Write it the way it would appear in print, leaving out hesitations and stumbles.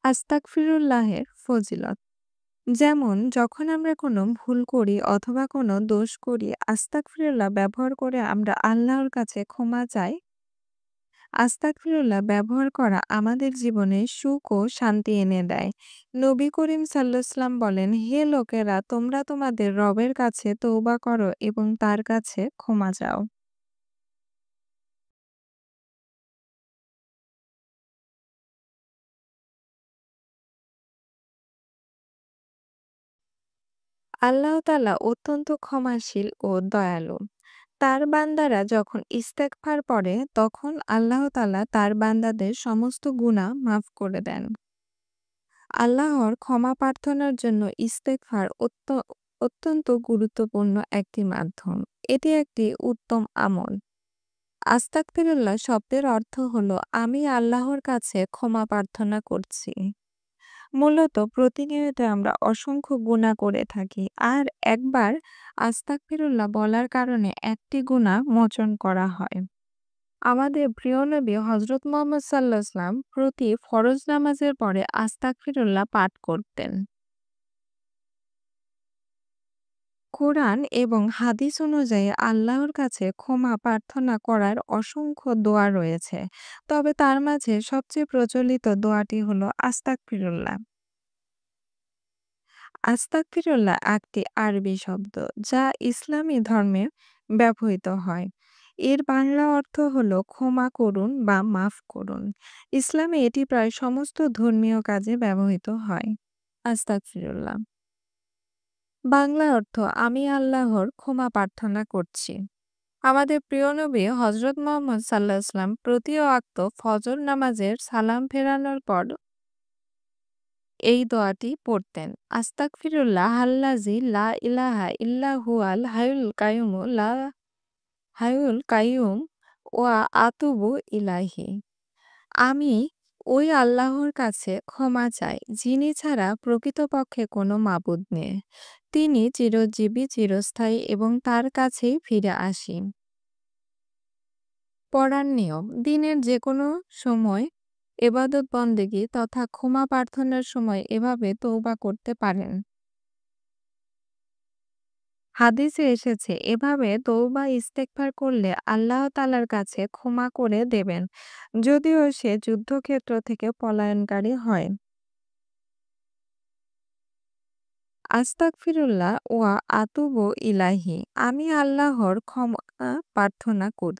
আস্তাগফিরুল্লাহের ফজিলত। যেমন যখন আমরা কোনো ভুল করি অথবা কোনো দোষ করি, আস্তাগফিরুল্লাহ ব্যবহার করে আমরা আল্লাহর কাছে ক্ষমা চাই। আস্তাগফিরুল্লাহ ব্যবহার করা আমাদের জীবনে সুখ ও শান্তি এনে দেয়। নবী করিম সাল্লাল্লাহু বলেন, হে লোকেরা, তোমরা তোমাদের রবের কাছে তওবা করো এবং তার কাছে ক্ষমা চাও। আল্লাহ তাআলা অত্যন্ত ক্ষমাশীল ও দয়ালু। তার বান্দারা যখন ইস্তেগফার পড়ে তখন আল্লাহ তাআলা তার বান্দাদের সমস্ত গুনাহ মাফ করে দেন। আল্লাহর ক্ষমা প্রার্থনার জন্য ইস্তেগফার অত্যন্ত গুরুত্বপূর্ণ একটি মাধ্যম। এটি একটি উত্তম আমল। আস্তাগফিরুল্লাহ শব্দের অর্থ হলো আমি আল্লাহর কাছে ক্ষমা প্রার্থনা করছি। মূলত প্রতিনিয়ত আমরা অসংখ্য গুনাহ করে থাকি। আর একবার আস্তাগফিরুল্লাহ বলার কারণে একটি গুনাহ মোচন করা হয়। আমাদের প্রিয় নবী হযরত মুহাম্মদ সাল্লাল্লাহু আলাইহি ওয়াসাল্লাম প্রতি ফরজ নামাজের পরে আস্তাগফিরুল্লাহ পাঠ করতেন। কোরআন এবং হাদিস অনুযায়ী আল্লাহর কাছে ক্ষমা প্রার্থনা করার অসংখ্য দোয়া রয়েছে। তবে তার মাঝে সবচেয়ে প্রচলিত দোয়াটি হলো আস্তাগফিরুল্লাহ। আস্তাগফিরুল্লাহ একটি আরবি শব্দ যা ইসলামী ধর্মে ব্যবহৃত হয়। এর বাংলা অর্থ হলো ক্ষমা করুন বা মাফ করুন। ইসলামে এটি প্রায় সমস্ত ধর্মীয় কাজে ব্যবহৃত হয়। আস্তাগফিরুল্লাহ বাংলা অর্থ আমি আল্লাহর ক্ষমা প্রার্থনা করছি। আমাদের প্রিয় নবী হযরত মুহাম্মদ সাল্লাল্লাহু আলাইহি ওয়াসাল্লাম প্রতি ওয়াক্ত ফজর নামাজের সালাম ফেরানোর পর এই দোয়াটি পড়তেন। আস্তাগফিরুল্লাহ আল্লাযী লা ইলাহা ইল্লা হুয়াল হাইয়ুল কাইয়্যুম ওয়া আতুবু ইলাইহি। আমি ওই আল্লাহর কাছে ক্ষমা চাই, যিনি ছাড়া প্রকৃতপক্ষে কোনো মাবুদ নেই। তিনি চিরজীবী, চিরস্থায়ী এবং তার কাছেই ফিরে আসি। পড়ার নিয়ম দিনের যেকোনো সময় এবাদত বন্দেগী তথা ক্ষমা প্রার্থনার সময় এভাবে তওবা করতে পারেন। হাদিসে এসেছে এভাবে তওবা ইস্তেগফার করলে আল্লাহ তাআলার কাছে ক্ষমা করে দেবেন, যদিও সে যুদ্ধক্ষেত্র থেকে পলায়নকারী হয়। আস্তাগফিরুল্লাহ ওয়া আতুবু ইলাইহি। আমি আল্লাহর ক্ষমা প্রার্থনা করছি।